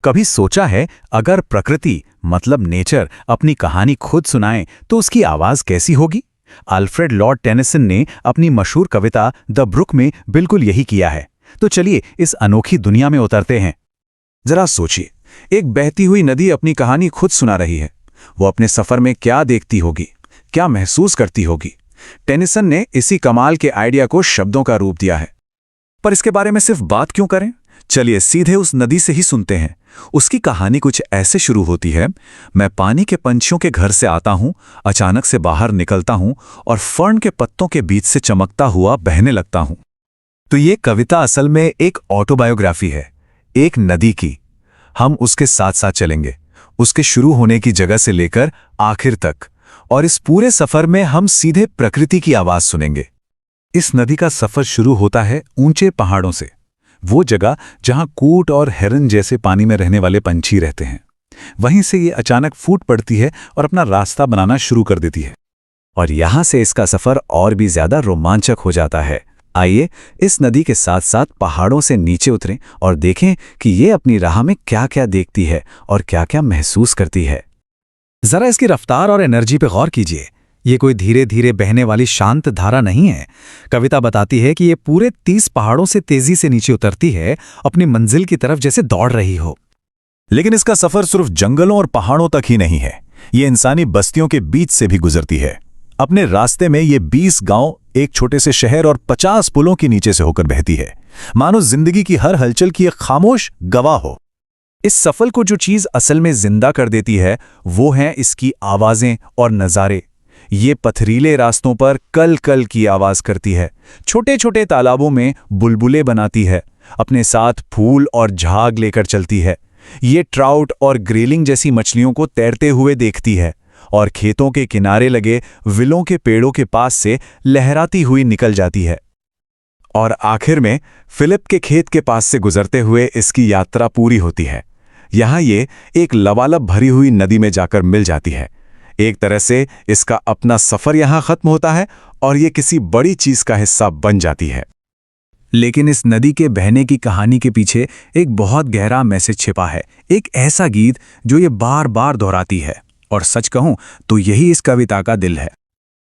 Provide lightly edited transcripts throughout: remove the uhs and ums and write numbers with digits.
कभी सोचा है अगर प्रकृति मतलब नेचर अपनी कहानी खुद सुनाए तो उसकी आवाज कैसी होगी? अल्फ्रेड लॉर्ड टेनिसन ने अपनी मशहूर कविता द ब्रुक में बिल्कुल यही किया है। तो चलिए इस अनोखी दुनिया में उतरते हैं। जरा सोचिए, एक बहती हुई नदी अपनी कहानी खुद सुना रही है। वो अपने सफर में क्या देखती होगी, क्या महसूस करती होगी? टेनिसन ने इसी कमाल के आइडिया को शब्दों का रूप दिया है। पर इसके बारे में सिर्फ बात क्यों करें, चलिए सीधे उस नदी से ही सुनते हैं। उसकी कहानी कुछ ऐसे शुरू होती है। मैं पानी के पंछियों के घर से आता हूं, अचानक से बाहर निकलता हूं और फर्न के पत्तों के बीच से चमकता हुआ बहने लगता हूं। तो ये कविता असल में एक ऑटोबायोग्राफी है, एक नदी की। हम उसके साथ साथ चलेंगे, उसके शुरू होने की जगह से लेकर आखिर तक, और इस पूरे सफर में हम सीधे प्रकृति की आवाज सुनेंगे। इस नदी का सफर शुरू होता है ऊंचे पहाड़ों से, वो जगह जहां कूट और हेरन जैसे पानी में रहने वाले पंछी रहते हैं। वहीं से ये अचानक फूट पड़ती है और अपना रास्ता बनाना शुरू कर देती है। और यहां से इसका सफर और भी ज्यादा रोमांचक हो जाता है। आइए इस नदी के साथ साथ पहाड़ों से नीचे उतरें और देखें कि ये अपनी राह में क्या क्या देखती है और क्या क्या महसूस करती है। जरा इसकी रफ्तार और एनर्जी पे गौर कीजिए। ये कोई धीरे धीरे बहने वाली शांत धारा नहीं है। कविता बताती है कि ये पूरे 30 पहाड़ों से तेजी से नीचे उतरती है, अपनी मंजिल की तरफ जैसे दौड़ रही हो। लेकिन इसका सफर सिर्फ जंगलों और पहाड़ों तक ही नहीं है, ये इंसानी बस्तियों के बीच से भी गुजरती है। अपने रास्ते में ये 20 गांव, एक छोटे से शहर और 50 पुलों के नीचे से होकर बहती है, मानो जिंदगी की हर हलचल की एक खामोश गवाह हो। इस सफर को जो चीज असल में जिंदा कर देती है वो हैं इसकी आवाजें और नज़ारे। ये पथरीले रास्तों पर कल कल की आवाज करती है, छोटे छोटे तालाबों में बुलबुले बनाती है, अपने साथ फूल और झाग लेकर चलती है। ये ट्राउट और ग्रेलिंग जैसी मछलियों को तैरते हुए देखती है और खेतों के किनारे लगे विलों के पेड़ों के पास से लहराती हुई निकल जाती है। और आखिर में फिलिप के खेत के पास से गुजरते हुए इसकी यात्रा पूरी होती है। यहाँ ये एक लबालब भरी हुई नदी में जाकर मिल जाती है। एक तरह से इसका अपना सफर यहाँ खत्म होता है और ये किसी बड़ी चीज का हिस्सा बन जाती है। लेकिन इस नदी के बहने की कहानी के पीछे एक बहुत गहरा मैसेज छिपा है, एक ऐसा गीत जो ये बार बार दोहराती है। और सच कहूं तो यही इस कविता का दिल है।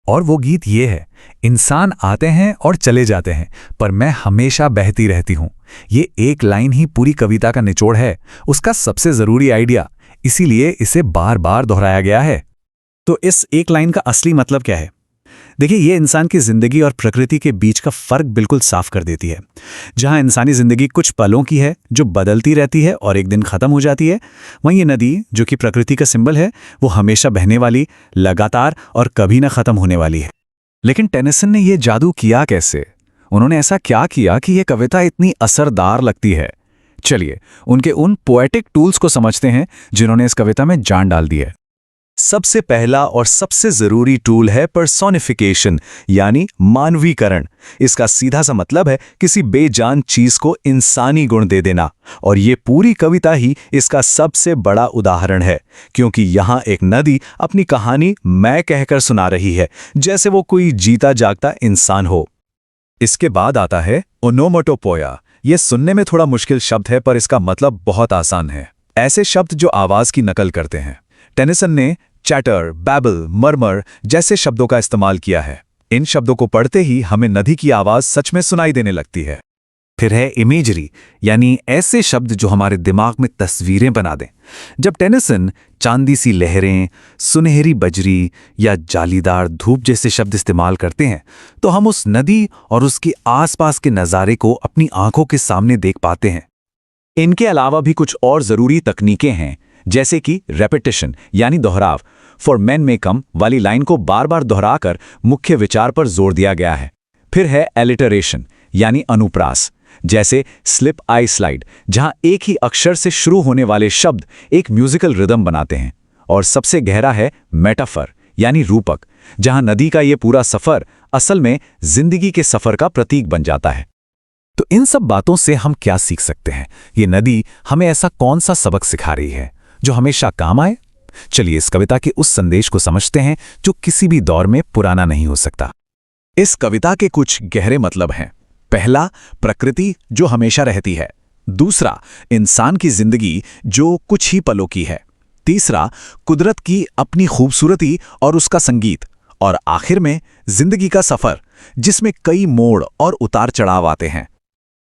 और वो गीत ये है, इंसान आते हैं और चले जाते हैं पर मैं हमेशा बहती रहती हूं। ये एक लाइन ही पूरी कविता का निचोड़ है, उसका सबसे जरूरी आइडिया, इसीलिए इसे बार बार दोहराया गया है। तो इस एक लाइन का असली मतलब क्या है? देखिए, ये इंसान की जिंदगी और प्रकृति के बीच का फर्क बिल्कुल साफ कर देती है। जहां इंसानी जिंदगी कुछ पलों की है जो बदलती रहती है और एक दिन खत्म हो जाती है, वहीं ये नदी जो कि प्रकृति का सिंबल है, वो हमेशा बहने वाली, लगातार और कभी ना खत्म होने वाली है। लेकिन टेनिसन ने ये जादू किया कैसे? उन्होंने ऐसा क्या किया कि ये कविता इतनी असरदार लगती है? चलिए उनके उन पोएटिक टूल्स को समझते हैं जिन्होंने इस कविता में जान डाल दी है। सबसे पहला और सबसे जरूरी टूल है पर्सोनिफिकेशन, यानी मानवीकरण। इसका सीधा सा मतलब है किसी बेजान चीज को इंसानी गुण दे देना। और ये पूरी कविता ही इसका सबसे बड़ा उदाहरण है, क्योंकि यहाँ एक नदी अपनी कहानी मैं कहकर सुना रही है, जैसे वो कोई जीता जागता इंसान हो। इसके बाद आता है ओनोमोटोपोया। ये सुनने में थोड़ा मुश्किल शब्द है पर इसका मतलब बहुत आसान है। ऐसे शब्द जो आवाज की नकल करते हैं। टेनिसन ने चैटर, बैबल, मरमर जैसे शब्दों का इस्तेमाल किया है। इन शब्दों को पढ़ते ही हमें नदी की आवाज सच में सुनाई देने लगती है। फिर है इमेजरी, यानी ऐसे शब्द जो हमारे दिमाग में तस्वीरें बना दें। जब टेनिसन चांदी सी लहरें, सुनहरी बजरी या जालीदार धूप जैसे शब्द इस्तेमाल करते हैं तो हम उस नदी और उसके आसपास के नज़ारे को अपनी आंखों के सामने देख पाते हैं। इनके अलावा भी कुछ और जरूरी तकनीकें हैं, जैसे कि रेपिटेशन यानी दोहराव। फॉर मेन मे कम वाली लाइन को बार बार दोहराकर मुख्य विचार पर जोर दिया गया है। फिर है एलिटरेशन यानी अनुप्रास, जैसे स्लिप आई स्लाइड, जहां एक ही अक्षर से शुरू होने वाले शब्द एक म्यूजिकल रिदम बनाते हैं। और सबसे गहरा है मेटाफर यानी रूपक, जहां नदी का ये पूरा सफर असल में जिंदगी के सफर का प्रतीक बन जाता है। तो इन सब बातों से हम क्या सीख सकते हैं? ये नदी हमें ऐसा कौन सा सबक सिखा रही है जो हमेशा काम आए? चलिए इस कविता के उस संदेश को समझते हैं जो किसी भी दौर में पुराना नहीं हो सकता। इस कविता के कुछ गहरे मतलब हैं। पहला, प्रकृति जो हमेशा रहती है। दूसरा, इंसान की जिंदगी जो कुछ ही पलों की है। तीसरा, कुदरत की अपनी खूबसूरती और उसका संगीत। और आखिर में जिंदगी का सफर, जिसमें कई मोड़ और उतार चढ़ाव आते हैं।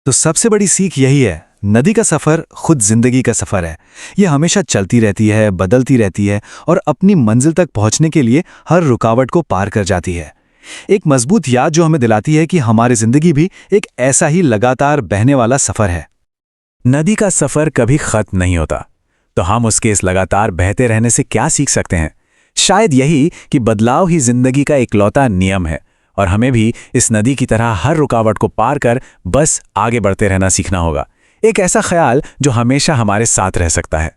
तो सबसे बड़ी सीख यही है, नदी का सफ़र खुद जिंदगी का सफ़र है। यह हमेशा चलती रहती है, बदलती रहती है और अपनी मंजिल तक पहुंचने के लिए हर रुकावट को पार कर जाती है। एक मजबूत याद जो हमें दिलाती है कि हमारी जिंदगी भी एक ऐसा ही लगातार बहने वाला सफ़र है। नदी का सफर कभी खत्म नहीं होता, तो हम उसके इस लगातार बहते रहने से क्या सीख सकते हैं? शायद यही कि बदलाव ही जिंदगी का इकलौता नियम है, और हमें भी इस नदी की तरह हर रुकावट को पार कर बस आगे बढ़ते रहना सीखना होगा। एक ऐसा ख्याल जो हमेशा हमारे साथ रह सकता है।